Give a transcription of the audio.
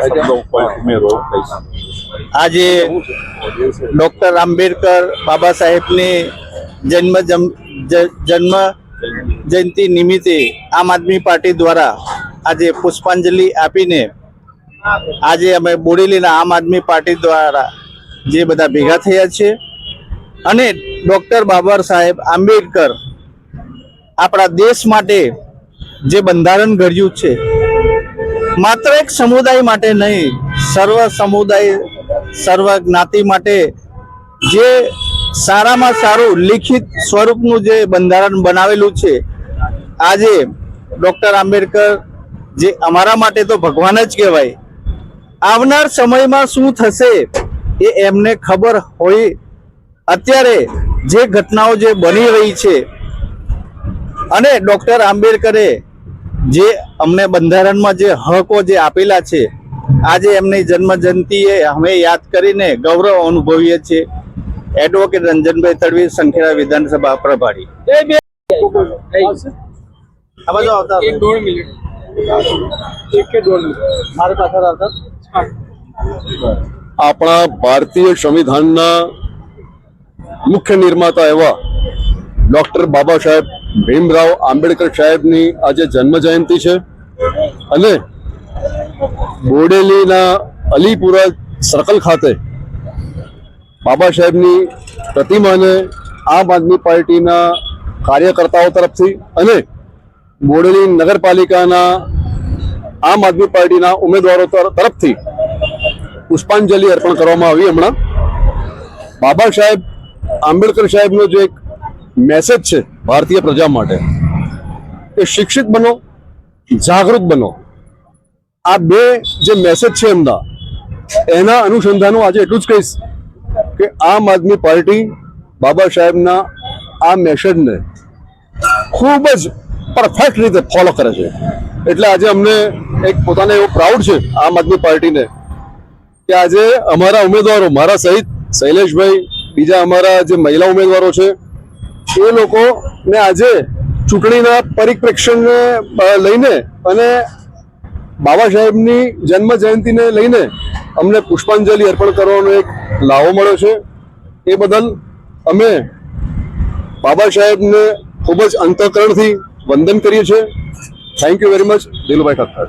શબ્દો ઉમેરો આજે ડૉક્ટર આંબેડકર બાબા સાહેબની જન્મ જયંતિ નિમિત્તે આમ આદમી પાર્ટી દ્વારા આજે પુષ્પાંજલિ આપીને આજે અમે બોડેલીના આમ આદમી પાર્ટી દ્વારા જે બધા ભેગા થયા છે અને ડૉક્ટર બાબા સાહેબ આંબેડકર આપણા દેશ માટે જે બંધારણ ઘડ્યું છે માત્ર એક સમુદાય માટે નહીં, સર્વ સમુદાય સર્વ જ્ઞાતિ માટે જે સારામાં સારું લિખિત સ્વરૂપનું જે બંધારણ બનાવેલું છે, આજે ડૉક્ટર આંબેડકર જે અમારા માટે તો ભગવાન જ કહેવાય. આવનાર સમયમાં શું થશે એ એમને ખબર હોય. અત્યારે જે ઘટનાઓ જે બની રહી છે અને ડૉક્ટર આંબેડકરે જે અમને બંધારણમાં જે હકો જે આપેલા છે, આજે એમની જન્મજયંતિએ અમે યાદ કરીને ગૌરવ અનુભવીએ છીએ. એડવોકેટ રંજનભાઈ તડવી, સંખેડા વિધાનસભા પ્રભારી. આપણા ભારતીય સંવિધાનના મુખ્ય નિર્માતા એવા ડૉક્ટર બાબા સાહેબ ભીમરાવ આંબેડકર સાહેબની આજે જન્મ જયંતિ છે અને બોડેલીના અલીપુરા સર્કલ ખાતે બાબા સાહેબની પ્રતિમાને આમ આદમી પાર્ટીના કાર્યકર્તાઓ તરફથી અને બોડેલી નગરપાલિકાના આમ આદમી પાર્ટીના ઉમેદવારો તરફથી પુષ્પાંજલિ અર્પણ કરવામાં આવી. હમણાં બાબા સાહેબ આંબેડકર સાહેબનો જે એક મેસેજ છે ભારતીય પ્રજા માટે કે શિક્ષિત બનો, જાગૃત બનો, આ બે જે મેસેજ છે એના અનુસંધાનો આજે એટલું જ કહીશ કે આમ આદમી પાર્ટી બાબા સાહેબના આ મેસેજને ખૂબ જ પરફેક્ટ રીતે ફોલો કરે છે. એટલે આજે અમને એક પોતાને એવો પ્રાઉડ છે આમ આદમી પાર્ટીને કે આજે અમારા ઉમેદવારો, મારા સહિત શૈલેષભાઈ, બીજા અમારા જે મહિલા ઉમેદવારો છે, એ લોકોને આજે ચૂંટણીના પરિપ્રેક્ષ્યને લઈને અને બાબા સાહેબની જન્મ જયંતિને લઈને અમને પુષ્પાંજલિ અર્પણ કરવાનો એક લાવો મળ્યો છે. એ બદલ અમે બાબા સાહેબને ખૂબ જ અંતઃકરણથી વંદન કરીએ છીએ. Thank you very much, Dilubhai Thakkar.